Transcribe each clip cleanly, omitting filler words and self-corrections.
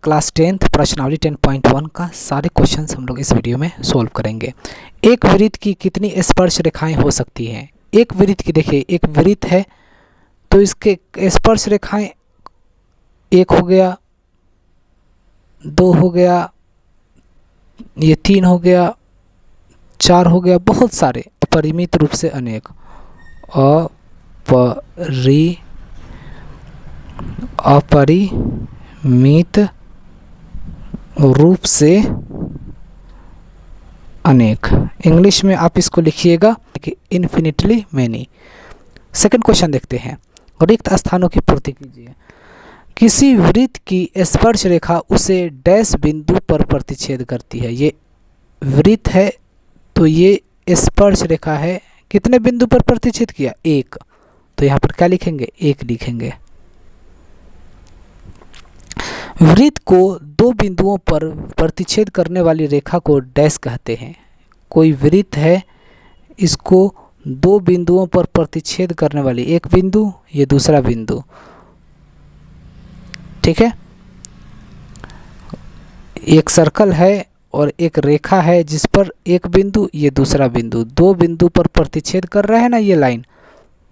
Class 10th प्रश्नावली 10.1 का सारे क्वेश्चंस हम लोग इस वीडियो में सोल्व करेंगे। एक वृत्त की कितनी स्पर्श रेखाएं हो सकती हैं? एक वृत्त की, देखिए एक वृत्त है तो इसके स्पर्श रेखाएं एक हो गया, दो हो गया, ये तीन हो गया, चार हो गया, बहुत सारे, अपरिमित रूप से अनेक, अपरिमित रूप से अनेक। इंग्लिश में आप इसको लिखिएगा कि इन्फिनिटली मैनी। सेकंड क्वेश्चन देखते हैं। रिक्त स्थानों की पूर्ति कीजिए। किसी वृत्त की स्पर्श रेखा उसे डैश बिंदु पर प्रतिच्छेद करती है। ये वृत्त है तो ये स्पर्श रेखा है, कितने बिंदु पर प्रतिच्छेद किया? एक। तो यहाँ पर क्या लिखेंगे? एक लिखेंगे। वृत्त को दो बिंदुओं पर प्रतिच्छेद करने वाली रेखा को डैश कहते हैं। कोई वृत्त है, इसको दो बिंदुओं पर प्रतिच्छेद करने वाली, एक बिंदु, ये दूसरा बिंदु, ठीक है। एक सर्कल है और एक रेखा है जिस पर एक बिंदु, ये दूसरा बिंदु, दो बिंदु पर प्रतिच्छेद कर रहा है ना ये लाइन।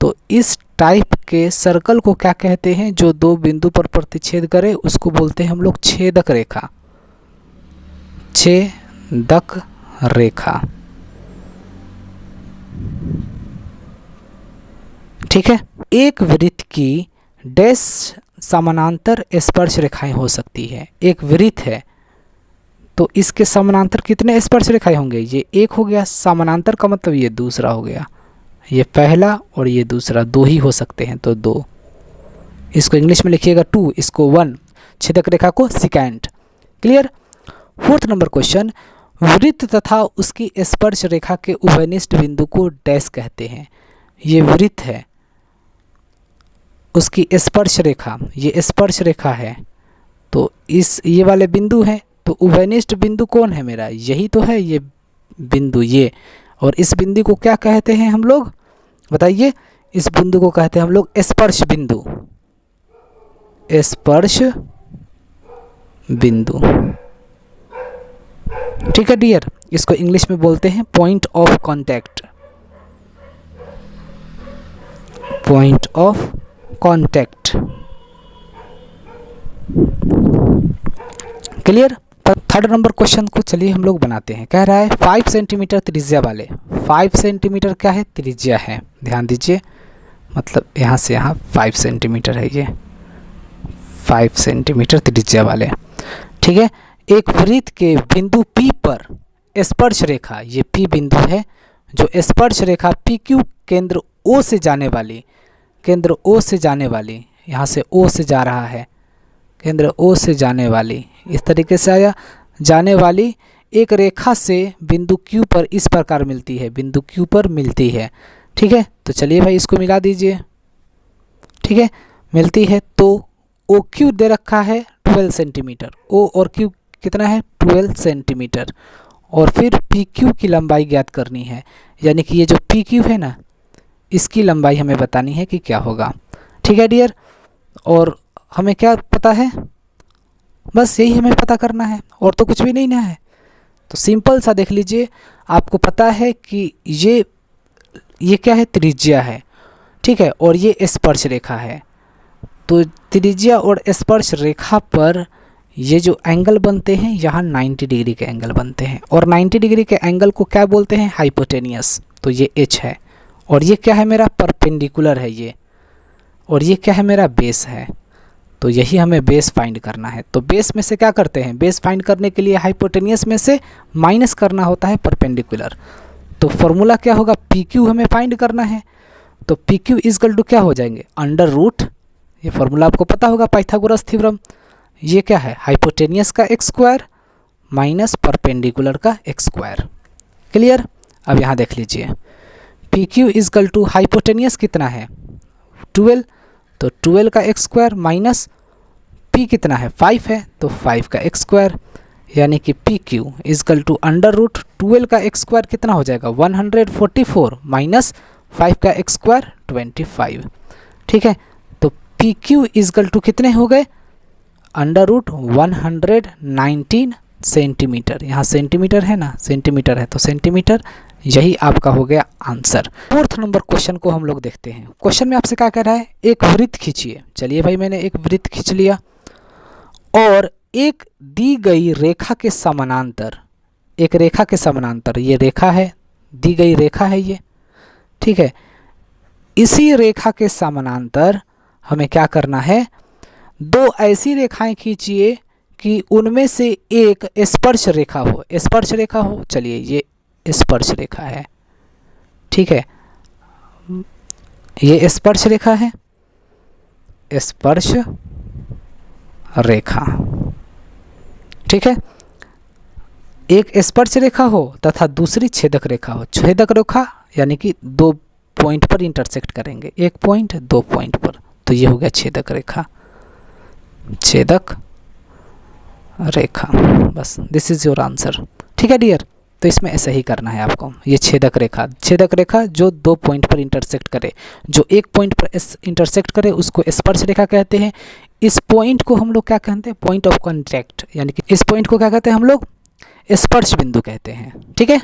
तो इस टाइप के सर्कल को क्या कहते हैं? जो दो बिंदु पर प्रतिच्छेद करे उसको बोलते हैं हम लोग छेदक रेखा। छेदक रेखा, ठीक है। एक वृत्त की डैश समानांतर स्पर्श रेखाएं हो सकती है। एक वृत्त है तो इसके समानांतर कितने स्पर्श रेखाएं होंगे? ये एक हो गया, समानांतर का मतलब ये दूसरा हो गया, ये पहला और ये दूसरा, दो ही हो सकते हैं तो दो। इसको इंग्लिश में लिखिएगा 2, इसको 1, छेदक रेखा को second. Clear. Fourth number question. वृत्त तथा उसकी स्पर्श रेखा के उभयनिष्ठ बिंदु को डैश कहते हैं। ये वृत्त है, उसकी स्पर्श रेखा, ये स्पर्श रेखा है तो ये वाले बिंदु है, तो उभयनिष्ठ बिंदु कौन है मेरा? यही तो है ये बिंदु, ये। और इस बिंदु को क्या कहते हैं हम लोग? बताइए। इस बिंदु को कहते हैं हम लोग स्पर्श बिंदु। स्पर्श बिंदु, ठीक है डियर। इसको इंग्लिश में बोलते हैं point of contact. Point of contact, clear. Third number question को चलिए हम लोग बनाते हैं। कह रहा है 5 सेंटीमीटर त्रिज्या वाले, 5 सेंटीमीटर क्या है? त्रिज्या है। ध्यान दीजिए, मतलब यहाँ से यहाँ 5 सेंटीमीटर है, ये 5 सेंटीमीटर त्रिज्या वाले, ठीक है। एक वृत्त के बिंदु P पर स्पर्श रेखा, ये P बिंदु है, जो स्पर्श रेखा PQ केंद्र O से जाने वाली, केंद्र O से जाने वाली, यहाँ से O से जा रहा है, केंद्र O से जाने वाली, इस तरीके से आया, जाने वाली एक रेखा से बिंदु Q पर इस प्रकार मिलती है, बिंदु Q पर मिलती है, ठीक है। तो चलिए भाई इसको मिला दीजिए, ठीक है। मिलती है तो OQ दे रखा है 12 सेंटीमीटर, O और Q कितना है? 12 सेंटीमीटर। और फिर PQ की लंबाई ज्ञात करनी है, यानी कि ये जो PQ है ना, इसकी लंबाई हमें बतानी है कि क्या होगा, ठीक है डियर। और हमें क्या पता है? बस यही हमें पता करना है और तो कुछ भी नहीं ना है। तो सिंपल सा देख लीजिए, आपको पता है कि ये क्या है? त्रिज्या है, ठीक है। और ये स्पर्श रेखा है, तो त्रिज्या और स्पर्श रेखा पर ये जो एंगल बनते हैं, यहाँ 90 डिग्री के एंगल बनते हैं। और 90 डिग्री के एंगल को क्या बोलते हैं? हाइपोटेनियस। तो ये H है, और ये क्या है मेरा? परपेंडिकुलर है ये, और ये क्या है मेरा? बेस है। तो यही हमें बेस फाइंड करना है। तो बेस में से क्या करते हैं? बेस फाइंड करने के लिए हाइपोटेनियस में से माइनस करना होता है परपेंडिकुलर। तो फॉर्मूला क्या होगा? PQ हमें फाइंड करना है, तो PQ इक्वल टू क्या हो जाएंगे? अंडर रूट, ये फॉर्मूला आपको पता होगा, पाइथागोरस थ्योरम। ये क्या है? हाइपोटेनियस का x स्क्वायर माइनस परपेंडिकुलर का x स्क्वायर। क्लियर। अब यहाँ देख लीजिए, PQ इक्वल टू हाइपोटेनियस कितना है? 12, तो 12 का x स्क्वायर माइनस P कितना है? 5 है, तो 5 का x स्क्वायर, यानी कि PQ equal to under root 12 का x स्क्वायर कितना हो जाएगा? 144 माइनस 5 का x स्क्वायर 25, ठीक है। तो PQ इक्वल टू कितने हो गए? √119 सेंटीमीटर। यहाँ सेंटीमीटर है ना, सेंटीमीटर है तो सेंटीमीटर, यही आपका हो गया आंसर। 4th नंबर क्वेश्चन को हम लोग देखते हैं। क्वेश्चन में आपसे क्या कह रहा है, एक वृत्त खींचिए। चलिए भाई मैंने एक वृत्त खींच लिया और एक दी गई रेखा के समानांतर, एक रेखा के समानांतर, ये रेखा है, दी गई रेखा है ये, ठीक है। इसी रेखा के समानांतर हमें क्या करना है, दो ऐसी रेखाएं खींचिए कि उनमें से एक स्पर्श रेखा हो, स्पर्श रेखा हो। चलिए ये स्पर्श रेखा है, ठीक है, ये स्पर्श रेखा है, स्पर्श रेखा, ठीक है। एक स्पर्श रेखा हो तथा दूसरी छेदक रेखा हो। छेदक रेखा यानी कि 2 पॉइंट पर इंटरसेक्ट करेंगे, 1 पॉइंट 2 पॉइंट पर, तो ये हो गया छेदक रेखा, छेदक रेखा। बस दिस इज योर आंसर, ठीक है डियर। तो इसमें ऐसा ही करना है आपको। ये छेदक रेखा, छेदक रेखा जो 2 पॉइंट पर इंटरसेक्ट करे, जो 1 पॉइंट पर इंटरसेक्ट करे उसको स्पर्श रेखा कहते हैं। इस पॉइंट को हम लोग क्या कहते हैं, पॉइंट ऑफ कॉन्टैक्ट, यानी कि इस पॉइंट को क्या कहते हैं हम लोग, स्पर्श बिंदु कहते हैं, ठीक है।